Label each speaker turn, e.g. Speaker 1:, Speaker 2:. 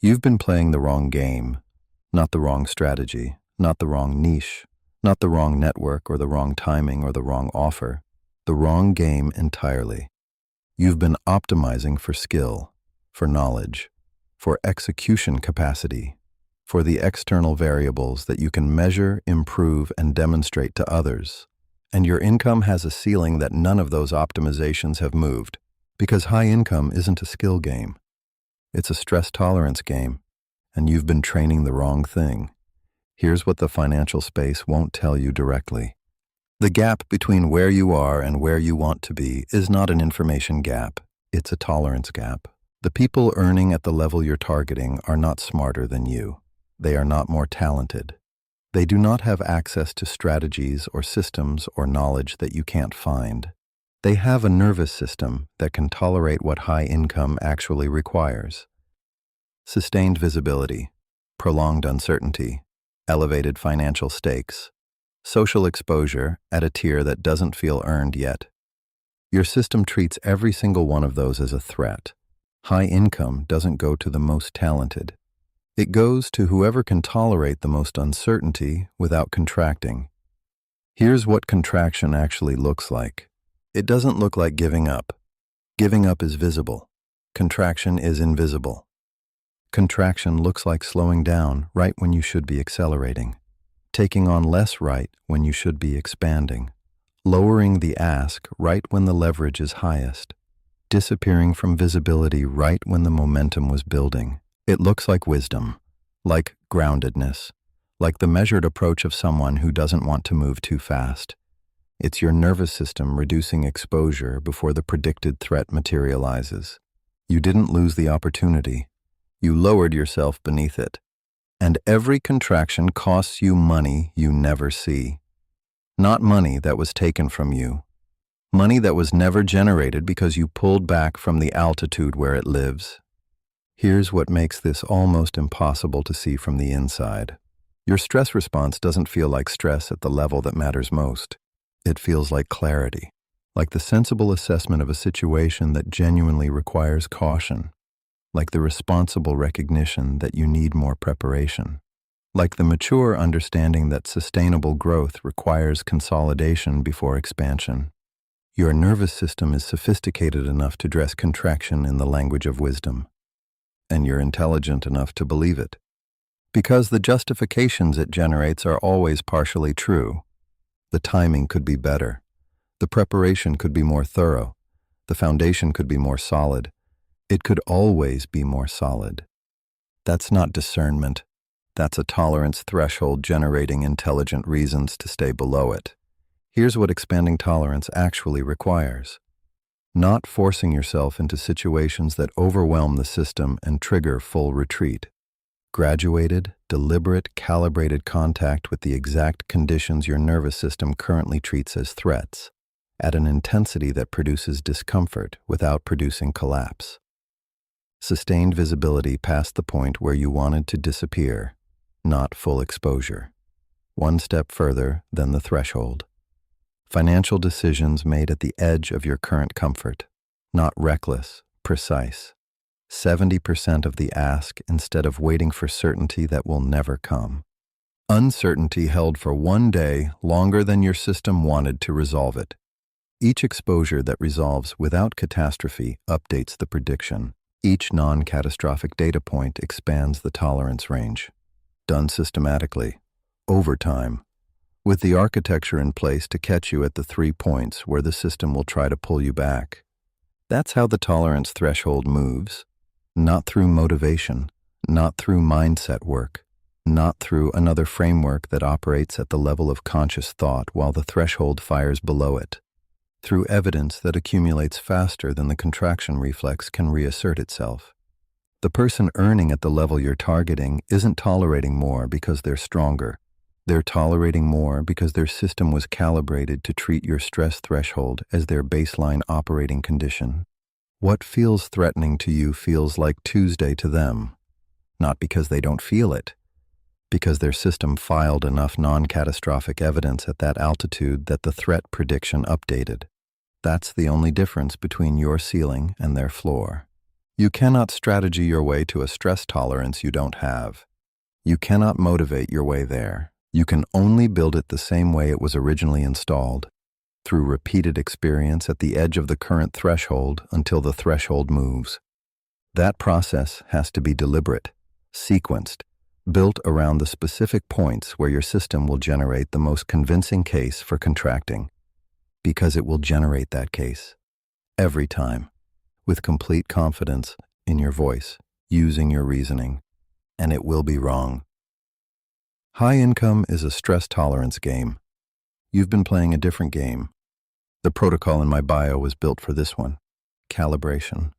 Speaker 1: You've been playing the wrong game, not the wrong strategy, not the wrong niche, not the wrong network or the wrong timing or the wrong offer, the wrong game entirely. You've been optimizing for skill, for knowledge, for execution capacity, for the external variables that you can measure, improve, and demonstrate to others. And your income has a ceiling that none of those optimizations have moved, because high income isn't a skill game. It's a stress tolerance game, and you've been training the wrong thing. Here's what the financial space won't tell you directly. The gap between where you are and where you want to be is not an information gap, it's a tolerance gap. The people earning at the level you're targeting are not smarter than you. They are not more talented. They do not have access to strategies or systems or knowledge that you can't find. They have a nervous system that can tolerate what high income actually requires. Sustained visibility, prolonged uncertainty, elevated financial stakes, social exposure at a tier that doesn't feel earned yet. Your system treats every single one of those as a threat. High income doesn't go to the most talented. It goes to whoever can tolerate the most uncertainty without contracting. Here's what contraction actually looks like. It doesn't look like giving up. Giving up is visible. Contraction is invisible. Contraction looks like slowing down right when you should be accelerating, taking on less right when you should be expanding, lowering the ask right when the leverage is highest, disappearing from visibility right when the momentum was building. It looks like wisdom, like groundedness, like the measured approach of someone who doesn't want to move too fast. It's your nervous system reducing exposure before the predicted threat materializes. You didn't lose the opportunity. You lowered yourself beneath it. And every contraction costs you money you never see. Not money that was taken from you. Money that was never generated because you pulled back from the altitude where it lives. Here's what makes this almost impossible to see from the inside. Your stress response doesn't feel like stress at the level that matters most. It feels like clarity, like the sensible assessment of a situation that genuinely requires caution, like the responsible recognition that you need more preparation, like the mature understanding that sustainable growth requires consolidation before expansion. Your nervous system is sophisticated enough to dress contraction in the language of wisdom, and you're intelligent enough to believe it, because the justifications it generates are always partially true. The timing could be better. The preparation could be more thorough. The foundation could be more solid. It could always be more solid. That's not discernment. That's a tolerance threshold generating intelligent reasons to stay below it. Here's what expanding tolerance actually requires. Not forcing yourself into situations that overwhelm the system and trigger full retreat. Graduated, deliberate, calibrated contact with the exact conditions your nervous system currently treats as threats, at an intensity that produces discomfort without producing collapse. Sustained visibility past the point where you wanted to disappear, not full exposure. One step further than the threshold. Financial decisions made at the edge of your current comfort, not reckless, precise. 70% of the ask instead of waiting for certainty that will never come. Uncertainty held for one day longer than your system wanted to resolve it. Each exposure that resolves without catastrophe updates the prediction. Each non-catastrophic data point expands the tolerance range. Done systematically, over time, with the architecture in place to catch you at the 3 points where the system will try to pull you back. That's how the tolerance threshold moves. Not through motivation, not through mindset work, not through another framework that operates at the level of conscious thought while the threshold fires below it. Through evidence that accumulates faster than the contraction reflex can reassert itself. The person earning at the level you're targeting isn't tolerating more because they're stronger. They're tolerating more because their system was calibrated to treat your stress threshold as their baseline operating condition. What feels threatening to you feels like Tuesday to them, not because they don't feel it, because their system filed enough non-catastrophic evidence at that altitude that the threat prediction updated. That's the only difference between your ceiling and their floor. You cannot strategy your way to a stress tolerance you don't have. You cannot motivate your way there. You can only build it the same way it was originally installed, through repeated experience at the edge of the current threshold until the threshold moves. That process has to be deliberate, sequenced, built around the specific points where your system will generate the most convincing case for contracting, because it will generate that case every time, with complete confidence in your voice, using your reasoning, and it will be wrong. High income is a stress tolerance game. You've been playing a different game. The protocol in my bio was built for this one: calibration.